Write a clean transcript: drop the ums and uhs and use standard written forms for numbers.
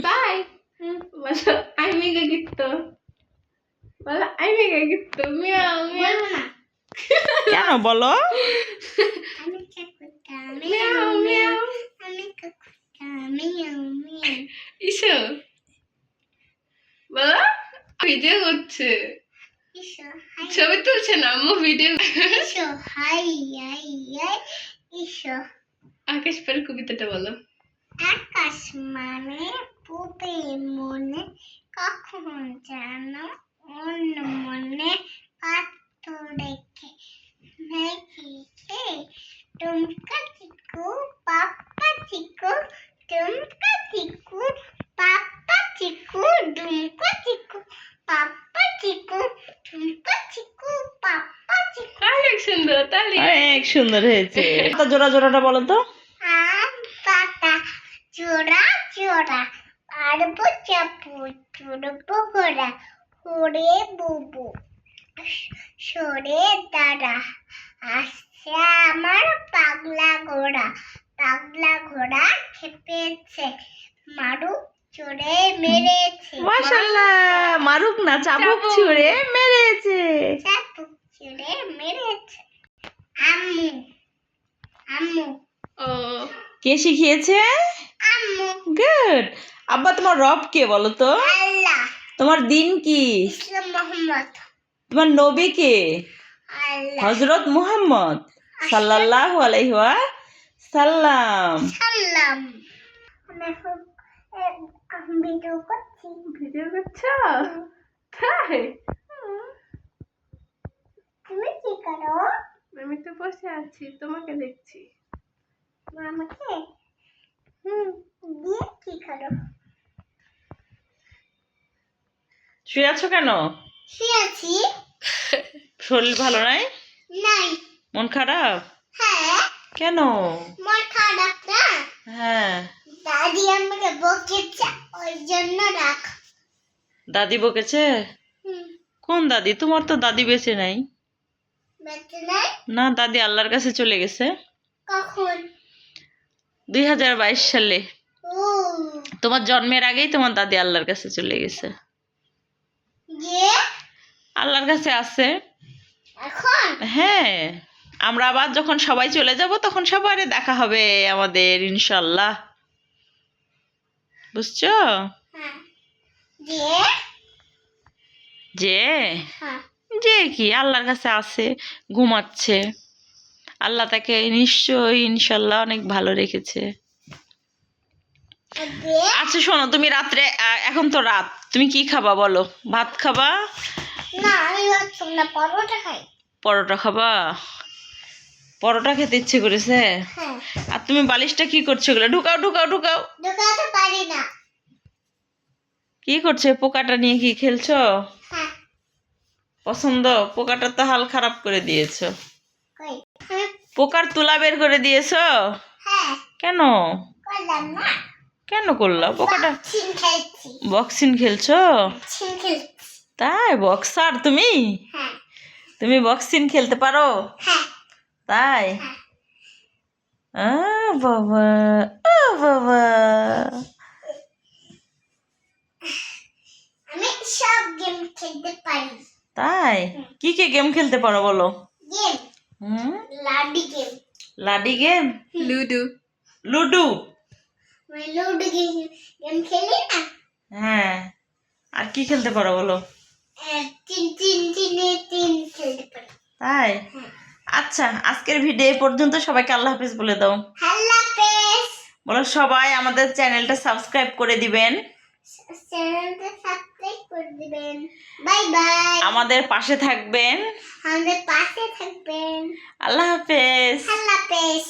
তাই বলো আই মেঘা গিট্টু বলো আই মেঘা গিট্টু মিয়াও মিয়াও না কেন বলো? আমি কাকুটা মিয়াও মিয়াও আমি কাকুটা মিয়াও মিয়াও ইসো বলো ভিডিও করছে ইসো হাই ছবি তুলছে না আম্মু ভিডিও ইসো হাই হাই হাই ইসো আকাশ পর কবিতাটা বলো আকাশ মানে পূবে মনে কখন জানো অন্য মনে পাথর রেখে মেঘে টুমকা চিকু পাপ্পা চিকু টুমকা চিকু পাপ্পা চিকু ডুমকা চিকু পাপ্পা চিকু টুমকা চিকু পাপ্পা চিকু অনেক সুন্দর তালি অনেক সুন্দর হয়েছে। তো জোড়া জোড়াটা বলো তো। আম পাতা জোড়া জোড়া পারবো চাপু চুরবো ঘোড়া হরে বুবু সরে দাঁড়া আসছে আমার পাগলা ঘোড়া খেপেছে মারুক চড়ে মেরেছে মাশাআল্লাহ, মারুক না চাবুক ছুঁড়ে মেরেছে। চাপুক চড়ে মেরেছে আম্মু আম্মু ও কে শিখিয়েছে? আম্মু গুড। আব্বা তোমার রব কে বলো তো? আল্লাহ তোমার দিন কি? ইসলাম মোহাম্মদ তোমার নবী কে? আল্লাহ হযরত মুহাম্মদ সাল্লাল্লাহু আলাইহি ওয়াসাল্লাম। সালাম আমি এখন ভিডিও করছি ভিডিও করছো তাই তুমি কি করো আমি তো বসে আছি তোমাকে দেখছি আমাকে দিয়ে কি করো শুয়ে আছো কেন? শুয়েছি শরীর ভালো নাই? নাই মন খারাপ? হ্যাঁ কেন? মন খারাপ না হ্যাঁ, দাদি আমাকে বকেছে ওই জন্য রাখ দাদি বকেছে? কোন দাদি? তোমার তো দাদি বেঁচে নাই। বেঁচে নাই না, দাদি আল্লাহর কাছে চলে গেছে কখন 2022 সালে। ও তোমার জন্মের আগেই তোমার দাদি আল্লাহর কাছে চলে গেছে। যে আল্লাহর কাছে আছে। এখন হ্যাঁ, আমরা আবার যখন সবাই চলে যাব তখন সবারে দেখা হবে আমাদের ইনশাআল্লাহ। বুঝছো? হ্যাঁ যে যে হ্যাঁ যে কি আল্লাহর কাছে আছে, ঘুমাচ্ছে। আল্লাহ তাকে নিশ্চয়ই ইনশাআল্লাহ অনেক ভালো রেখেছে। যে আচ্ছা শোনো, তুমি রাত্রে এখন তো রাত, তুমি কি খাবা বলো? ভাত খাবা? না আমি ভাবছিলাম না পরোটা খাই পরোটা খাবা? পরোটা খেতে ইচ্ছে করেছে? হ্যাঁ আর তুমি বালিশটা কি করছো? এগুলো ঢুকাও ঢুকাও ঢুকাও। ঢোকাতে পারি না কি করছে? পোকাটা নিয়ে কি খেলছো? হ্যাঁ পছন্দ? পোকাটা তো হাল খারাপ করে দিয়েছো। কই আমি পোকার তুলা বের করে দিয়েছো? হ্যাঁ কেন? করলাম না কেন করলা? পোকাটা চিন খেলছি বক্সিং খেলছো? চিন খেলছি তাই? বক্সার তুমি? হ্যাঁ তুমি বক্সিং খেলতে পারো? হ্যাঁ তাই? হ্যাঁ বাবা, বাবা। আমি সব গেম খেলতে পারি তাই? কি কি গেম খেলতে পারো বলো? গেম হুম, লাডি গেম লাডি গেম, লুডো লুডো। আমি লুডো গেম খেলি না হ্যাঁ, আর কি খেলতে পারো বলো? তিন তিন তিনে তিন খেলতে পারি তাই? হ্যাঁ আচ্ছা, আজকের ভিডিও এই পর্যন্ত। সবাইকে আল্লাহ হাফেজ বলে দাও। আল্লাহ হাফেজ বলো সবাই আমাদের চ্যানেলটা সাবস্ক্রাইব করে দিবেন, চ্যানেলটা সাবস্ক্রাইব করে দিবেন বাই বাই আমাদের পাশে থাকবেন। আমাদের পাশে থাকবেন আল্লাহ হাফেজ। আল্লাহ হাফেজ